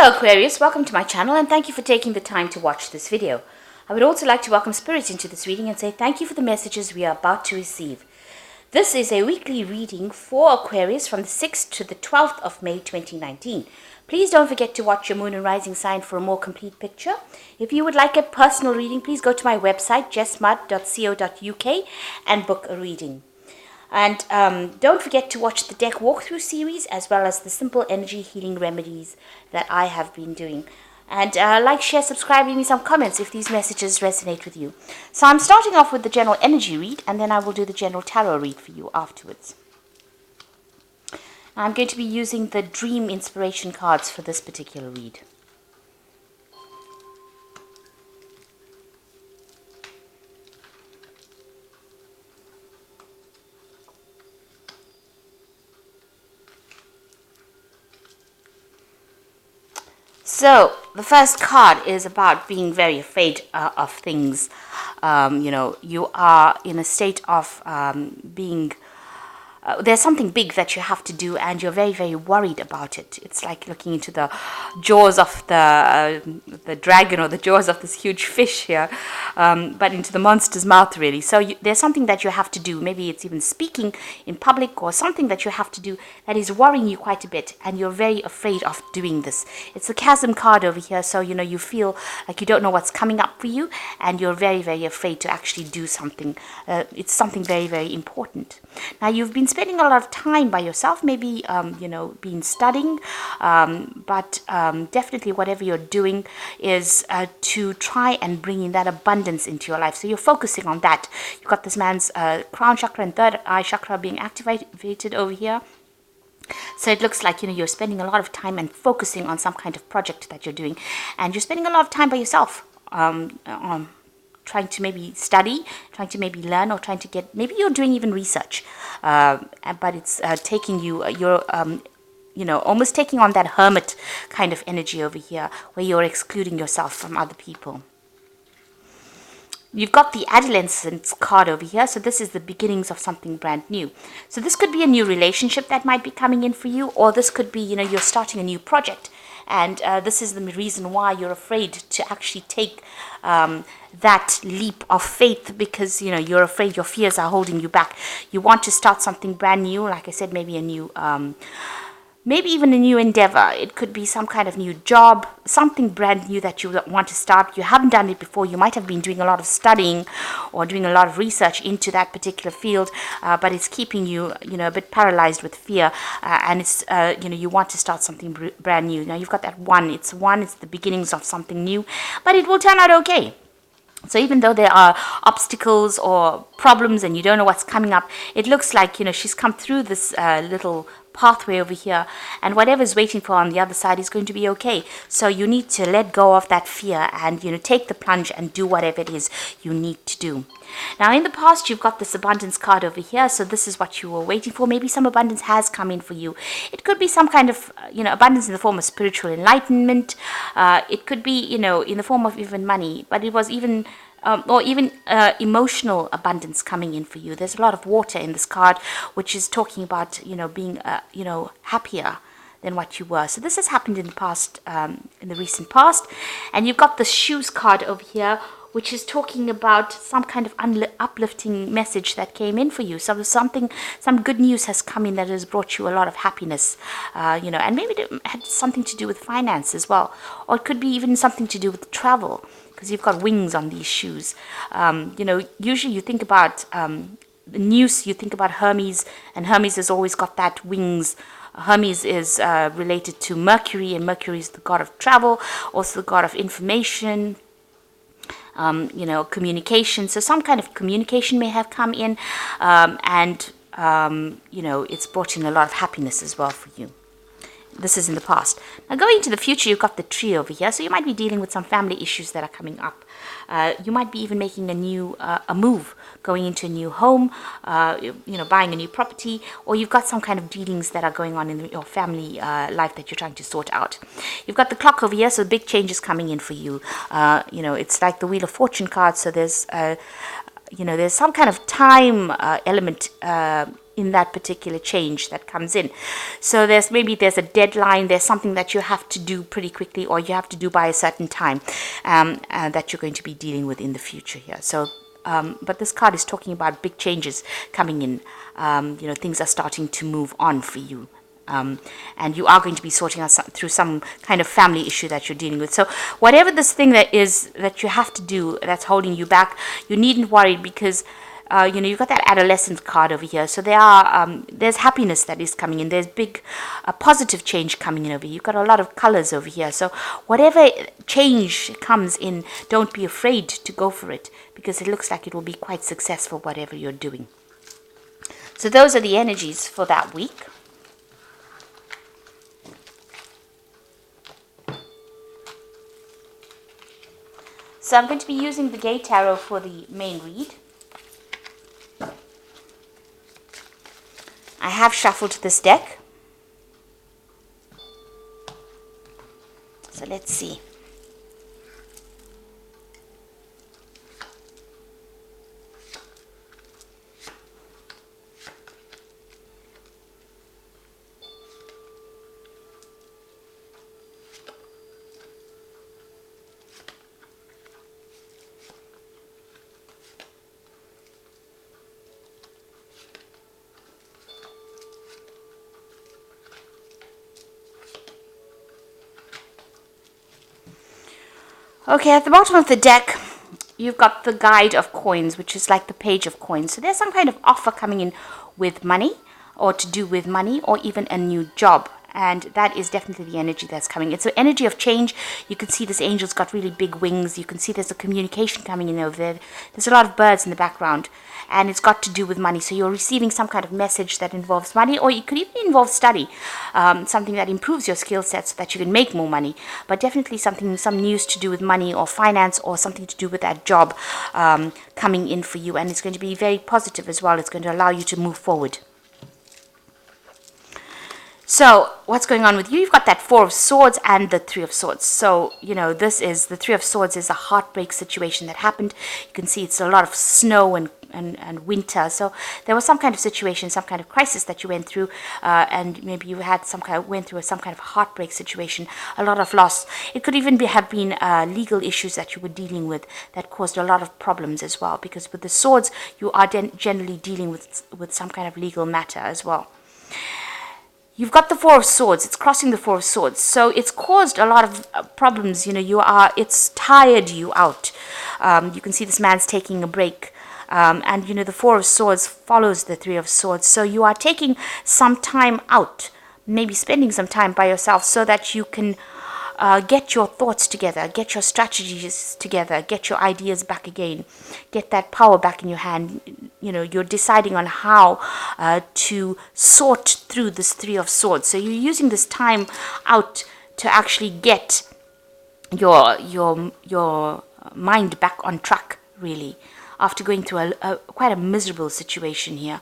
Hello Aquarius, welcome to my channel and thank you for taking the time to watch this video. I would also like to welcome Spirit into this reading and say thank you for the messages we are about to receive. This is a weekly reading for Aquarius from the 6th to the 12th of May 2019. Please don't forget to watch your moon and rising sign for a more complete picture. If you would like a personal reading, please go to my website jessmud.co.uk and book a reading. And don't forget to watch the deck walkthrough series as well as the simple energy healing remedies that I have been doing. And like, share, subscribe, leave me some comments if these messages resonate with you. So I'm starting off with the general energy read and then I will do the general tarot read for you afterwards. I'm going to be using the dream inspiration cards for this particular read. So, the first card is about being very afraid of things. You are in a state of being... there's something big that you have to do and you're very, very worried about it. It's like looking into the jaws of the dragon or the jaws of this huge fish here, but into the monster's mouth, really. So there's something that you have to do. Maybe it's even speaking in public or something that you have to do that is worrying you quite a bit and you're very afraid of doing this. It's the chasm card over here, so you feel like you don't know what's coming up for you and you're very, very afraid to actually do something. It's something very, very important. Now, you've been spending a lot of time by yourself, maybe, been studying, but definitely whatever you're doing is to try and bring in that abundance into your life. So you're focusing on that. You've got this man's crown chakra and third eye chakra being activated over here. So it looks like, you're spending a lot of time and focusing on some kind of project that you're doing. And you're spending a lot of time by yourself, trying to maybe study, trying to maybe learn, or trying to get, maybe you're doing even research, but it's taking you, you're almost taking on that hermit kind of energy over here, where you're excluding yourself from other people. You've got the adolescence card over here, so this is the beginnings of something brand new. So this could be a new relationship that might be coming in for you, or this could be, you're starting a new project. And this is the reason why you're afraid to actually take that leap of faith, because you're afraid, your fears are holding you back. You want to start something brand new, like I said, maybe a new maybe even a new endeavor. It could be some kind of new job, something brand new that you want to start. You haven't done it before. You might have been doing a lot of studying or doing a lot of research into that particular field, but it's keeping you, a bit paralyzed with fear. And it's, you want to start something brand new. Now you've got that one. It's the beginnings of something new, but it will turn out okay. So even though there are obstacles or problems and you don't know what's coming up, it looks like, she's come through this little pathway over here, and whatever's waiting for on the other side is going to be okay. So you need to let go of that fear and, take the plunge and do whatever it is you need to do. Now, in the past, you've got this abundance card over here. So this is what you were waiting for. Maybe some abundance has come in for you. It could be some kind of, abundance in the form of spiritual enlightenment. It could be, in the form of even money, but it was even... or even emotional abundance coming in for you. There's a lot of water in this card, which is talking about, being, happier than what you were. So this has happened in the past, in the recent past. And you've got the shoes card over here, which is talking about some kind of uplifting message that came in for you. So some good news has come in that has brought you a lot of happiness, and maybe it had something to do with finance as well. Or it could be even something to do with travel, because you've got wings on these shoes. Usually you think about the news, you think about Hermes, and Hermes has always got that wings. Hermes is related to Mercury, and Mercury is the god of travel, also the god of information, communication. So some kind of communication may have come in, and it's brought in a lot of happiness as well for you. This is in the past. Now, going into the future, you've got the tree over here. So you might be dealing with some family issues that are coming up. You might be even making a move, going into a new home, buying a new property, or you've got some kind of dealings that are going on in your family life that you're trying to sort out. You've got the clock over here, so big changes coming in for you. It's like the Wheel of Fortune card. So there's, there's some kind of time element in that particular change that comes in. So there's a deadline, there's something that you have to do pretty quickly, or you have to do by a certain time that you're going to be dealing with in the future here. So but this card is talking about big changes coming in. Things are starting to move on for you. And you are going to be sorting out through some kind of family issue that you're dealing with. So whatever this thing that is that you have to do that's holding you back, you needn't worry, because you've got that adolescent card over here. So there's happiness that is coming in. There's big positive change coming in over here. You've got a lot of colors over here. So whatever change comes in, don't be afraid to go for it, because it looks like it will be quite successful, whatever you're doing. So those are the energies for that week. So I'm going to be using the GayTarot for the main read. I have shuffled this deck. So let's see. Okay, at the bottom of the deck, you've got the Guide of Coins, which is like the Page of Coins. So there's some kind of offer coming in with money, or to do with money, or even a new job. And that is definitely the energy that's coming. It's an energy of change. You can see this angel's got really big wings. You can see there's a communication coming in over there. There's a lot of birds in the background. And it's got to do with money. So you're receiving some kind of message that involves money, or it could even involve study. Something that improves your skill set so that you can make more money. But definitely some news to do with money or finance, or something to do with that job coming in for you. And it's going to be very positive as well. It's going to allow you to move forward. So what's going on with you? You've got that Four of Swords and the Three of Swords. So, this is the Three of Swords is a heartbreak situation that happened. You can see it's a lot of snow and winter. So there was some kind of situation, some kind of crisis that you went through, and maybe you had went through some kind of heartbreak situation, a lot of loss. It could even have been legal issues that you were dealing with that caused a lot of problems as well. Because with the swords, you are generally dealing with some kind of legal matter as well. You've got the Four of Swords. It's crossing the Four of Swords. So it's caused a lot of problems. It's tired you out. You can see this man's taking a break. And the Four of Swords follows the Three of Swords. So you are taking some time out, maybe spending some time by yourself, so that you can get your thoughts together, get your strategies together, get your ideas back again, get that power back in your hand. You're deciding on how to sort through this Three of Swords. So you're using this time out to actually get your mind back on track, really, after going through quite a miserable situation here.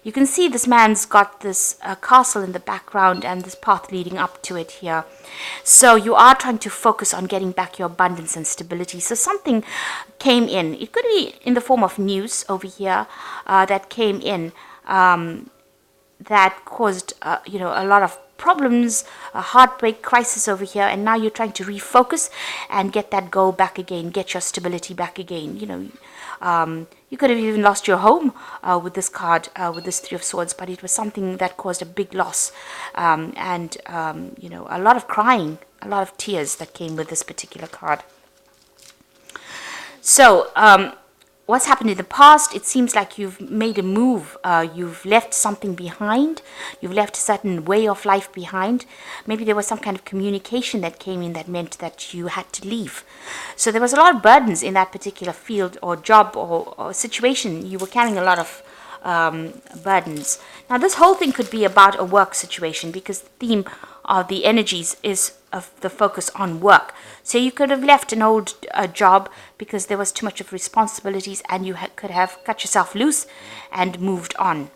You can see this man's got this castle in the background and this path leading up to it here. So you are trying to focus on getting back your abundance and stability. So something came in. It could be in the form of news over here that came in that caused a lot of problems, a heartbreak, crisis over here, and now you're trying to refocus and get that goal back again, get your stability back again. You could have even lost your home with this card, with this Three of Swords, but it was something that caused a big loss, and a lot of crying, a lot of tears that came with this particular card. So what's happened in the past, it seems like you've made a move, you've left something behind, you've left a certain way of life behind. Maybe there was some kind of communication that came in that meant that you had to leave. So there was a lot of burdens in that particular field or job or situation. You were carrying a lot of burdens. Now this whole thing could be about a work situation, because the theme of the energies is of the focus on work. So you could have left an old job because there was too much of responsibilities, and you could have cut yourself loose and moved on.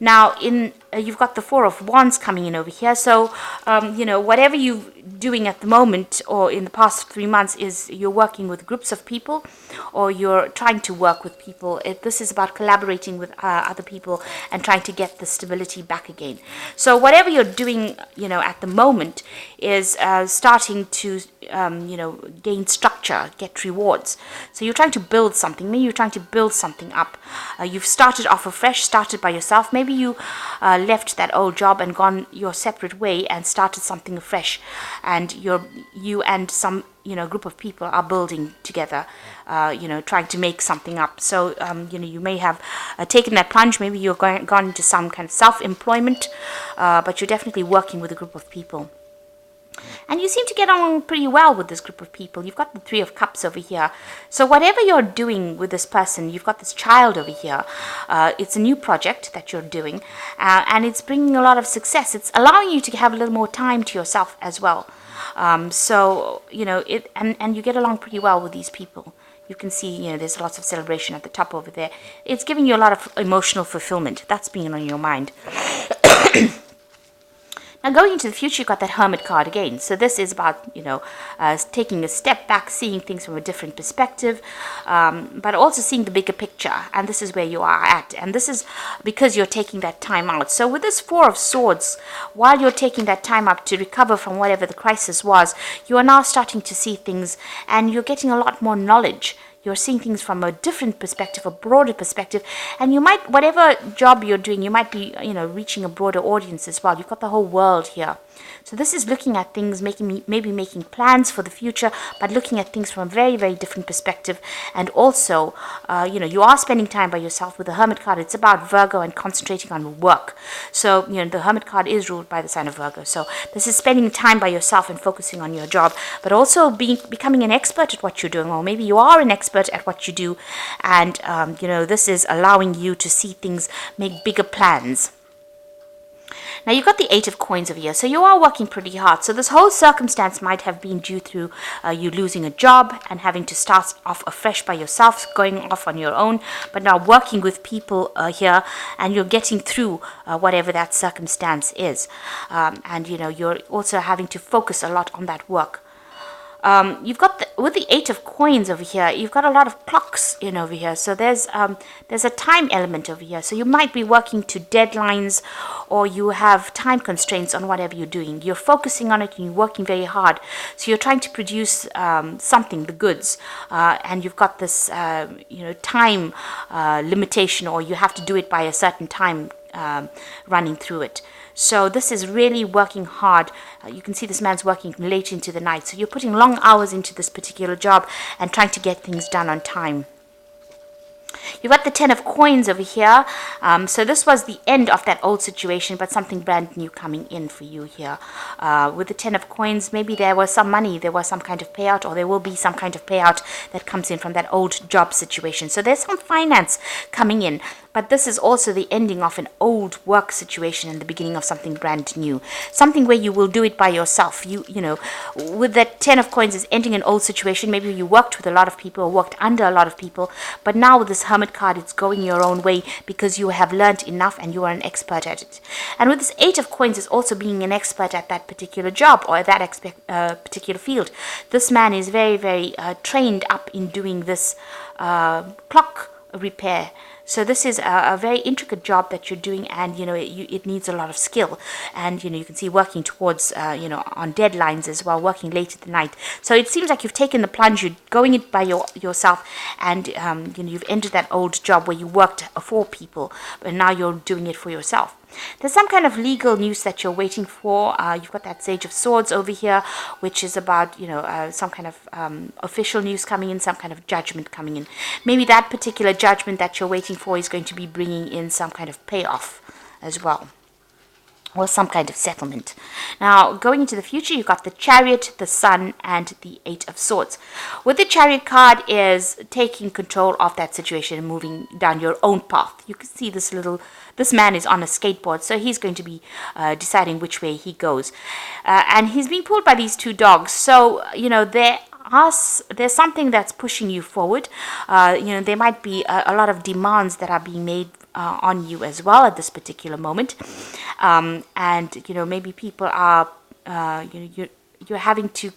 Now you've got the Four of Wands coming in over here. So whatever you doing at the moment or in the past 3 months is you're working with groups of people, or you're trying to work with people. This is about collaborating with other people and trying to get the stability back again. So whatever you're doing, at the moment is starting to, gain structure, get rewards. So you're trying to build something. Maybe you're trying to build something up. You've started off afresh, started by yourself. Maybe you left that old job and gone your separate way and started something afresh, and you and some group of people are building together, trying to make something up. So you may have taken that plunge. Maybe you're gone into some kind of self-employment, but you're definitely working with a group of people. And you seem to get on pretty well with this group of people. You've got the Three of Cups over here. So whatever you're doing with this person, you've got this child over here. It's a new project that you're doing, and it's bringing a lot of success. It's allowing you to have a little more time to yourself as well. So, and you get along pretty well with these people. You can see, there's lots of celebration at the top over there. It's giving you a lot of emotional fulfillment. That's being on your mind. Now, going into the future, you've got that Hermit card again. So this is about, taking a step back, seeing things from a different perspective, but also seeing the bigger picture. And this is where you are at. And this is because you're taking that time out. So with this Four of Swords, while you're taking that time up to recover from whatever the crisis was, you are now starting to see things, and you're getting a lot more knowledge. You're seeing things from a different perspective, a broader perspective, and you might, whatever job you're doing, you might be, reaching a broader audience as well. You've got the whole world here. So this is looking at things, maybe making plans for the future, but looking at things from a very, very different perspective. And also, you are spending time by yourself with the Hermit card. It's about Virgo and concentrating on work. So, the Hermit card is ruled by the sign of Virgo. So this is spending time by yourself and focusing on your job, but also becoming an expert at what you're doing, or maybe you are an expert at what you do, and this is allowing you to see things, make bigger plans. Now, you've got the Eight of Coins over here, so you are working pretty hard. So this whole circumstance might have been due through you losing a job and having to start off afresh by yourself, going off on your own, but now working with people here, and you're getting through whatever that circumstance is. And you're also having to focus a lot on that work. You've got with the Eight of Coins over here, you've got a lot of clocks in over here. So there's a time element over here. So you might be working to deadlines, or you have time constraints on whatever you're doing. You're focusing on it and you're working very hard. So you're trying to produce something, the goods, and you've got this time limitation, or you have to do it by a certain time running through it. So this is really working hard. You can see this man's working late into the night. So you're putting long hours into this particular job and trying to get things done on time. You've got the Ten of Coins over here. So this was the end of that old situation, but something brand new coming in for you here. With the Ten of Coins, maybe there was some money, there was some kind of payout, or there will be some kind of payout that comes in from that old job situation. So there's some finance coming in. But this is also the ending of an old work situation and the beginning of something brand new. Something where you will do it by yourself. With that Ten of Coins is ending an old situation. Maybe you worked with a lot of people or worked under a lot of people. But now with this Hermit card, it's going your own way because you have learned enough and you are an expert at it. And with this Eight of Coins is also being an expert at that particular job or that particular field. This man is very, very trained up in doing this clock repair. So this is a very intricate job that you're doing, and it needs a lot of skill. And you can see working towards on deadlines as well, working late at the night. So it seems like you've taken the plunge, you're going it by yourself, and you've entered that old job where you worked for people, but now you're doing it for yourself. There's some kind of legal news that you're waiting for. You've got that Sage of Swords over here, which is about, some kind of official news coming in, some kind of judgment coming in. Maybe that particular judgment that you're waiting for is going to be bringing in some kind of payoff as well, or some kind of settlement. Now, going into the future, you've got the Chariot, the Sun, and the Eight of Swords. With the Chariot card is taking control of that situation and moving down your own path. You can see this man is on a skateboard, so he's going to be deciding which way he goes. And he's being pulled by these two dogs. So, there's something that's pushing you forward. There might be a lot of demands that are being made on you as well at this particular moment. And maybe people are, you're having to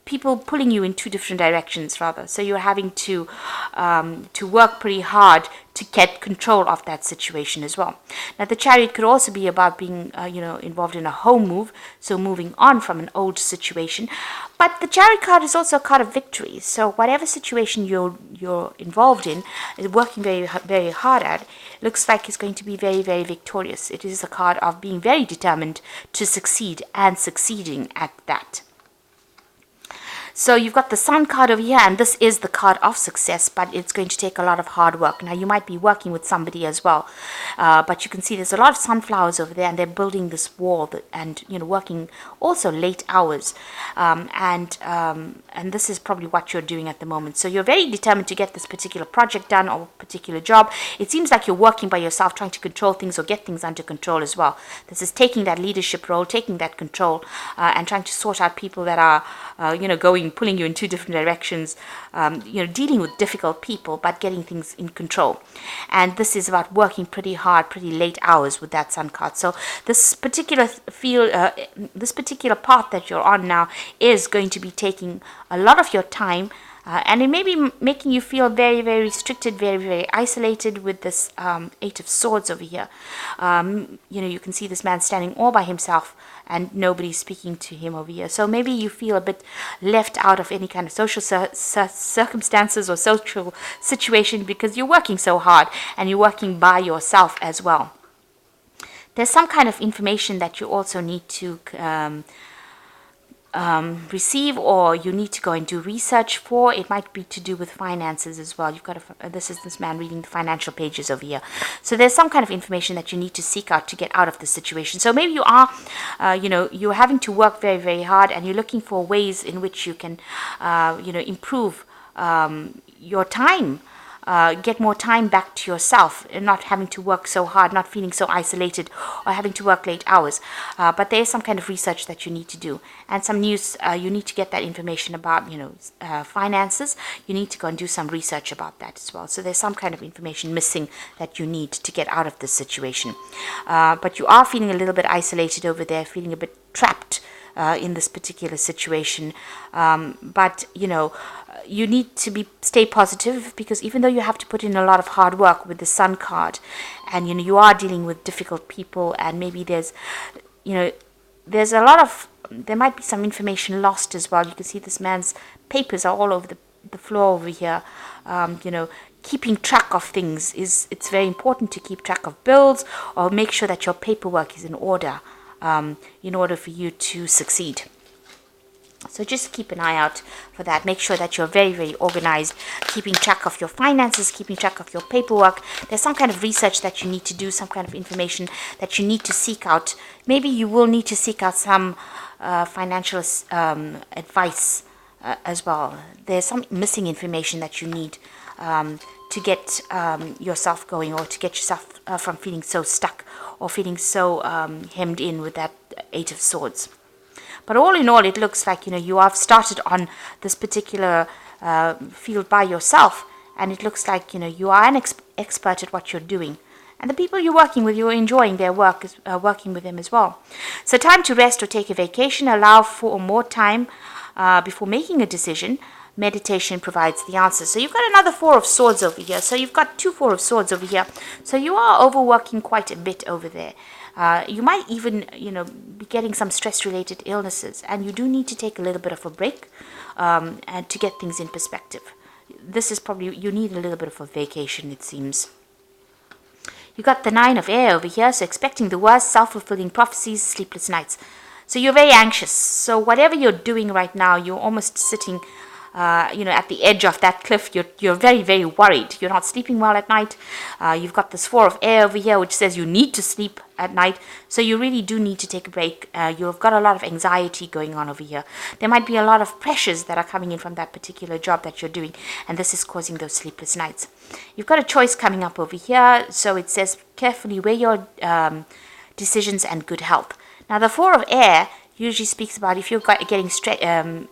people pulling you in two different directions, rather. So you're having to work pretty hard to get control of that situation as well. Now, the Chariot could also be about being, involved in a home move, so moving on from an old situation. But the Chariot card is also a card of victory. So whatever situation you're involved in, working very, very hard at, looks like it's going to be very, very victorious. It is a card of being very determined to succeed and succeeding at that. So you've got the Sun card over here, and this is the card of success, but it's going to take a lot of hard work. Now, you might be working with somebody as well, but you can see there's a lot of sunflowers over there, and they're building this wall and, working also late hours. And this is probably what you're doing at the moment. So you're very determined to get this particular project done or particular job. It seems like you're working by yourself, trying to control things or get things under control as well. This is taking that leadership role, taking that control, and trying to sort out people that are, pulling you in two different directions, dealing with difficult people, but getting things in control. And this is about working pretty hard, pretty late hours with that Sun card. So this particular this particular path that you're on now is going to be taking a lot of your time, and it may be making you feel very, very restricted, very, very isolated with this Eight of Swords over here. You can see this man standing all by himself, and nobody's speaking to him over here. So maybe you feel a bit left out of any kind of social circumstances or social situation because you're working so hard and you're working by yourself as well. There's some kind of information that you also need to receive, or you need to go and do research for. It might be to do with finances as well. You've got this man reading the financial pages over here. So there's some kind of information that you need to seek out to get out of the situation. So maybe you are, you're having to work very, very hard, and you're looking for ways in which you can, improve your time. Get more time back to yourself and not having to work so hard, not feeling so isolated or having to work late hours. But there is some kind of research that you need to do, and some news. You need to get that information about, finances. You need to go and do some research about that as well. So there's some kind of information missing that you need to get out of this situation. But you are feeling a little bit isolated over there, feeling a bit trapped in this particular situation. But you need to stay positive, because even though you have to put in a lot of hard work with the Sun card, and you are dealing with difficult people, and maybe there's a lot of, there might be some information lost as well. You can see this man's papers are all over the floor over here. Keeping track of things it's very important to keep track of bills, or make sure that your paperwork is in order for you to succeed. So just keep an eye out for that. Make sure that you're very, very organized, keeping track of your finances, keeping track of your paperwork. There's some kind of research that you need to do, some kind of information that you need to seek out. Maybe you will need to seek out some financial advice as well. There's some missing information that you need to get yourself going, or to get yourself from feeling so stuck or feeling so hemmed in with that Eight of Swords. But all in all, it looks like, you have started on this particular field by yourself, and it looks like, you are an expert at what you're doing. And the people you're working with, you're enjoying their work, working with them as well. So time to rest or take a vacation. Allow for more time before making a decision. Meditation provides the answer. So you've got another Four of Swords over here. So you've got two Four of Swords over here. So you are overworking quite a bit over there. You might even, be getting some stress-related illnesses, and you do need to take a little bit of a break and to get things in perspective. This is probably, you need a little bit of a vacation, it seems. You got the Nine of Air over here, so expecting the worst, self-fulfilling prophecies, sleepless nights. So you're very anxious. So whatever you're doing right now, you're almost sitting at the edge of that cliff. You're very, very worried. You're not sleeping well at night. You've got this Four of Air over here, which says you need to sleep at night. So you really do need to take a break. You've got a lot of anxiety going on over here. There might be a lot of pressures that are coming in from that particular job that you're doing, and this is causing those sleepless nights. You've got a choice coming up over here. So it says carefully weigh your decisions and good health. Now the Four of Air, usually speaks about if you're getting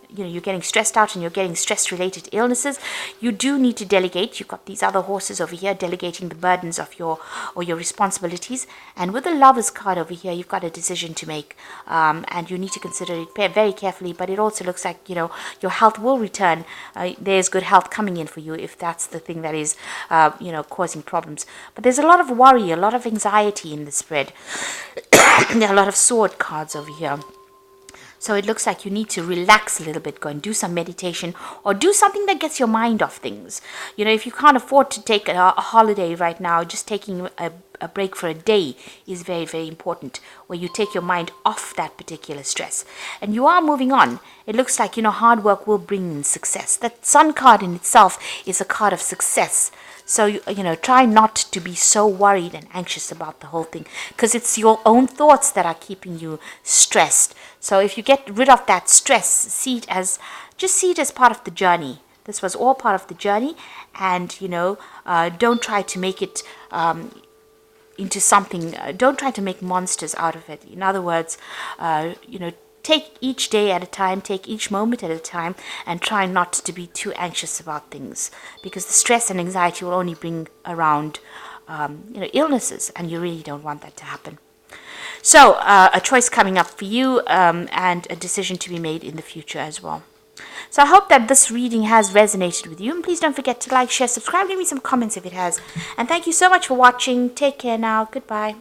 you're getting stressed out and you're getting stress-related illnesses, you do need to delegate. You've got these other horses over here delegating the burdens of your responsibilities. And with the Lovers card over here, you've got a decision to make, and you need to consider it very carefully. But it also looks like your health will return. There's good health coming in for you if that's the thing that is causing problems. But there's a lot of worry, a lot of anxiety in the spread. There are a lot of sword cards over here. So it looks like you need to relax a little bit, go and do some meditation or do something that gets your mind off things. If you can't afford to take a holiday right now, just taking a break for a day is very, very important, where you take your mind off that particular stress. And you are moving on. It looks like, hard work will bring in success. That Sun card in itself is a card of success. So, try not to be so worried and anxious about the whole thing, because it's your own thoughts that are keeping you stressed. So if you get rid of that stress, see it as part of the journey. This was all part of the journey, and, don't try to make it into something, don't try to make monsters out of it. In other words, take each day at a time, take each moment at a time, and try not to be too anxious about things, because the stress and anxiety will only bring around, illnesses, and you really don't want that to happen. So, a choice coming up for you, and a decision to be made in the future as well. So I hope that this reading has resonated with you, and please don't forget to like, share, subscribe, leave me some comments if it has. And thank you so much for watching. Take care now. Goodbye.